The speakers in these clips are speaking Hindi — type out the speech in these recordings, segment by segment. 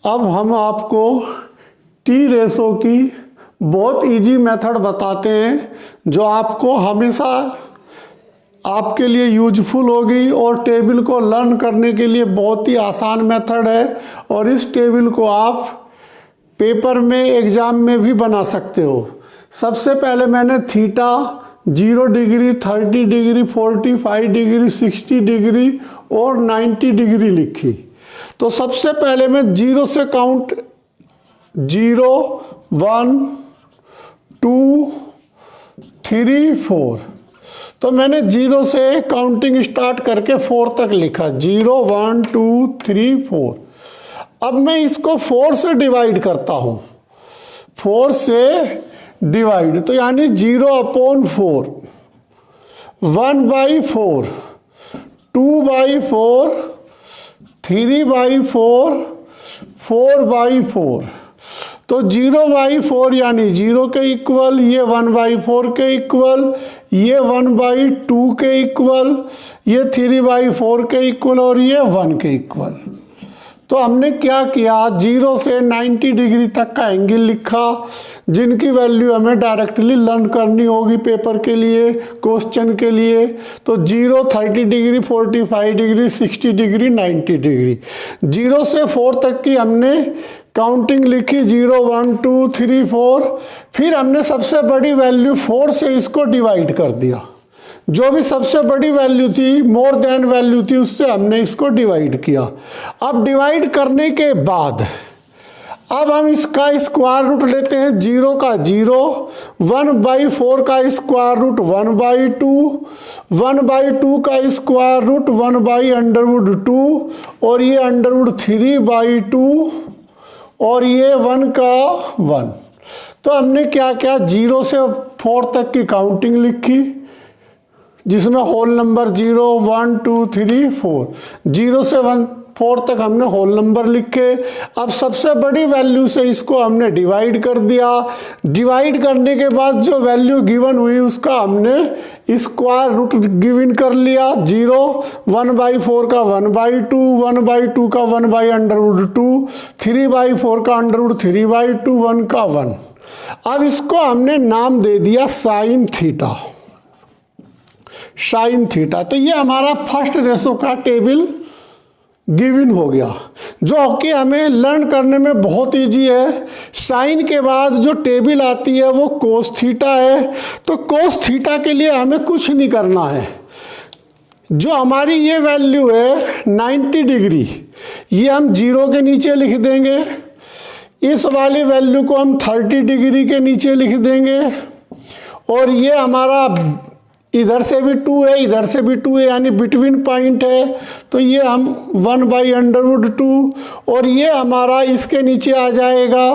अब हम आपको टी रेशो की बहुत इजी मेथड बताते हैं जो आपको हमेशा आपके लिए यूजफुल होगी और टेबल को लर्न करने के लिए बहुत ही आसान मेथड है। और इस टेबल को आप पेपर में एग्ज़ाम में भी बना सकते हो। सबसे पहले मैंने theta 0 degree, 30 degree, 45 degree, 60 degree और 90 डिग्री लिखी। तो सबसे पहले मैं 0 से काउंट 0, 1, 2, 3, 4। तो मैंने 0 से काउंटिंग स्टार्ट करके 4 तक लिखा, 0, 1, 2, 3, 4। अब मैं इसको 4 से डिवाइड करता हूँ, 4 से डिवाइड, तो यानी 0/4, 1/4, 2/4, 3/4, 4/4। तो 0/4 यानी 0 के इक्वल, ये 1/4 के इक्वल, ये 1/2 के इक्वल, ये 3/4 के इक्वल और ये 1 के इक्वल। तो हमने क्या किया, 0 से 90 डिग्री तक का एंगल लिखा जिनकी वैल्यू हमें डायरेक्टली लर्न करनी होगी पेपर के लिए, क्वेश्चन के लिए। तो 0, 30 डिग्री, 45 डिग्री, 60 डिग्री, 90 डिग्री। 0 से 4 तक की हमने काउंटिंग लिखी, 0, 1, 2, 3, 4। फिर हमने सबसे बड़ी वैल्यू 4 से इसको डिवाइड कर दिया। जो भी सबसे बड़ी वैल्यू थी, मोर देन वैल्यू थी, उससे हमने इसको डिवाइड किया। अब डिवाइड करने के बाद अब हम इसका स्क्वायर रूट लेते हैं। 0 का 0, 1/4 का स्क्वायर रूट 1/2, 1/2 का स्क्वायर रूट 1/√2 और ये √3/2 और ये 1 का 1। तो हमने क्या किया, 0 से 4 तक की काउंटिंग लिखी जिसमें होल नंबर 0, 1, 2, 3, 4। 0 से 4 तक हमने होल नंबर लिखे। अब सबसे बड़ी वैल्यू से इसको हमने डिवाइड कर दिया। डिवाइड करने के बाद जो वैल्यू गिवन हुई उसका हमने स्क्वायर रूट गिवन कर लिया। 0, 1/4 का 1/2, 1/2 का 1/√2, 3/4 का √3/2, 1 का 1। अब इसको हमने नाम दे दिया साइन थीटा, साइन थीटा। तो ये हमारा फर्स्ट रेशो का टेबल गिवन हो गया जो कि हमें लर्न करने में बहुत इजी है। साइन के बाद जो टेबल आती है वो कोस थीटा है। तो कोस थीटा के लिए हमें कुछ नहीं करना है। जो हमारी ये वैल्यू है 90 डिग्री, ये हम 0 के नीचे लिख देंगे। इस वाली वैल्यू को हम 30 डिग्री के नीचे लिख देंगे। और ये हमारा इधर से भी 2 है, इधर से भी 2 है, यानी बिटवीन पॉइंट है। तो ये हम 1/√2 और ये हमारा इसके नीचे आ जाएगा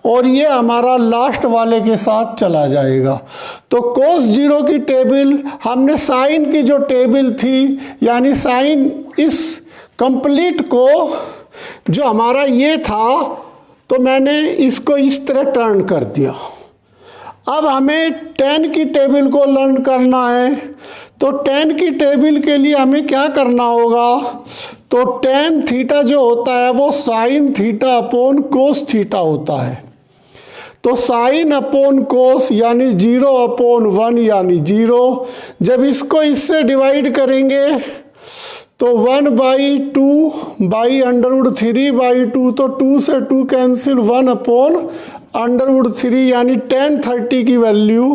और ये हमारा लास्ट वाले के साथ चला जाएगा। तो cos 0 की टेबल हमने साइन की जो टेबल थी, यानी साइन इस कंप्लीट को जो हमारा ये था, तो मैंने इसको इस तरह टर्न कर दिया। अब हमें tan की टेबल को लर्न करना है। तो tan की टेबल के लिए हमें क्या करना होगा, तो tan थीटा जो होता है वो sine theta upon cos theta होता है। तो साइन अपॉन कोस यानी 0/1 यानी 0। जब इसको इससे डिवाइड करेंगे तो 1/2 √3/2, तो 2 से 2 कैंसिल, 1/√3 यानी tan 30 की वैल्यू।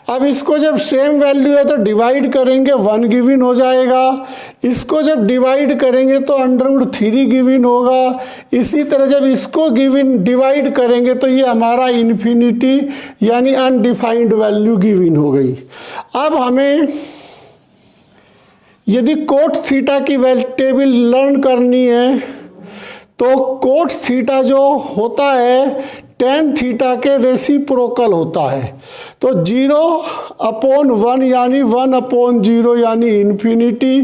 अब इसको जब सेम वैल्यू है तो डिवाइड करेंगे, 1 गिवन हो जाएगा। इसको जब डिवाइड करेंगे तो √3 गिवन होगा। इसी तरह जब इसको गिवन डिवाइड करेंगे तो ये हमारा इन्फिनिटी यानी अनडिफाइंड वैल्यू गिवन हो गई। अब हमें यदि कोट थीटा की टेबल लर्न करनी है तो कोट थीटा जो होता है tan थीटा के रेसिप्रोकल होता है। तो 0/1 यानी 1/0 यानी इन्फिनिटी।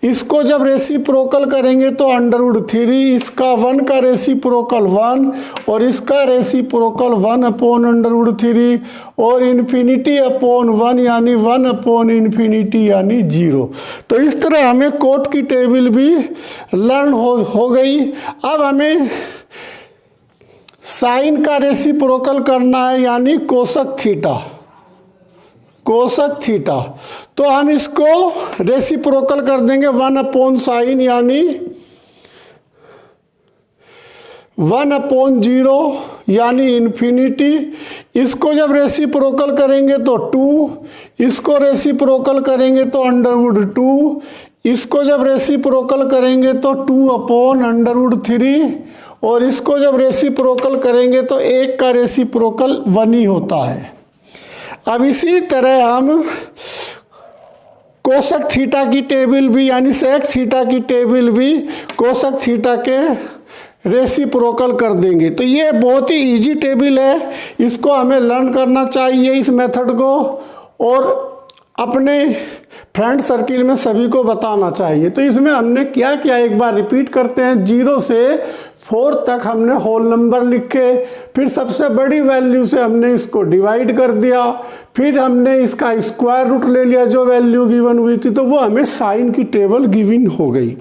इसको जब रेसिप्रोकल करेंगे तो √3, इसका 1 का रेसिप्रोकल 1 और इसका रेसिप्रोकल 1/√3 और ∞/1 यानी 1/∞ यानी 0। तो इस तरह हमें कोट की टेबल भी लर्न हो गई। अब हमें साइन का रेसिप्रोकल करना है यानी कोसक थीटा, कोसक थीटा। तो हम इसको रेसिप्रोकल कर देंगे 1/sin यानी 1/0 यानी इन्फिनिटी। इसको जब रेसिप्रोकल करेंगे तो 2, इसको रेसिप्रोकल करेंगे तो √2, इसको जब रेसिप्रोकल करेंगे तो 2/√3 और इसको जब रेसिप्रोकल करेंगे तो 1 का रेसिप्रोकल 1 ही होता है। अब इसी तरह हम कोसक थीटा की टेबल भी यानी सेक थीटा की टेबल भी कोसक थीटा के रेसिप्रोकल कर देंगे। तो ये बहुत ही इजी टेबल है, इसको हमें लर्न करना चाहिए इस मेथड को, और अपने फ्रेंड सर्किल में सभी को बताना चाहिए। तो इसमें हमने क्या किया एक बार रिपीट करते हैं। 0 से 4 तक हमने होल नंबर लिखे, फिर सबसे बड़ी वैल्यू से हमने इसको डिवाइड कर दिया, फिर हमने इसका स्क्वायर रूट ले लिया जो वैल्यू गिवन हुई थी, तो वो हमें साइन की टेबल गिवन हो गई।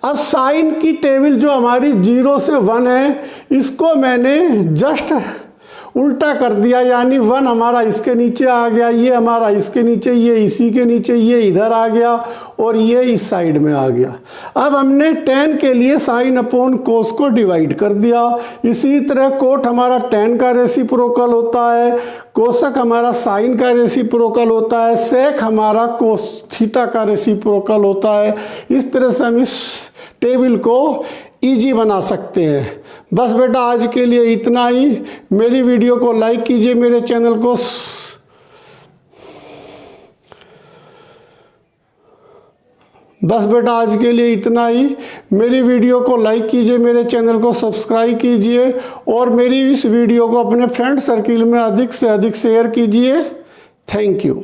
अब साइन की टेबल जो हमारी 0 से 1 है, इसको मैंने जस्ट उल्टा कर दिया, यानी 1 हमारा इसके नीचे आ गया, ये हमारा इसके नीचे, ये इसी के नीचे, ये इधर आ गया और ये इस साइड में आ गया। अब हमने tan के लिए sin अपॉन कोस को डिवाइड कर दिया। इसी तरह कोट हमारा tan का रेसिप्रोकल होता है, कोसक हमारा साइन का रेसिप्रोकल होता है, सेक हमारा कोस थीटा का रेसिप्रोकल होता है। इस तरह से हम इस टेबल को इजी बना सकते हैं। बस बेटा आज के लिए इतना ही। मेरी वीडियो को लाइक कीजिए, मेरे चैनल को बस बेटा आज के लिए इतना ही। मेरी वीडियो को लाइक कीजिए, मेरे चैनल को सब्सक्राइब कीजिए और मेरी इस वीडियो को अपने फ्रेंड सर्किल में अधिक से अधिक शेयर कीजिए। Thank you.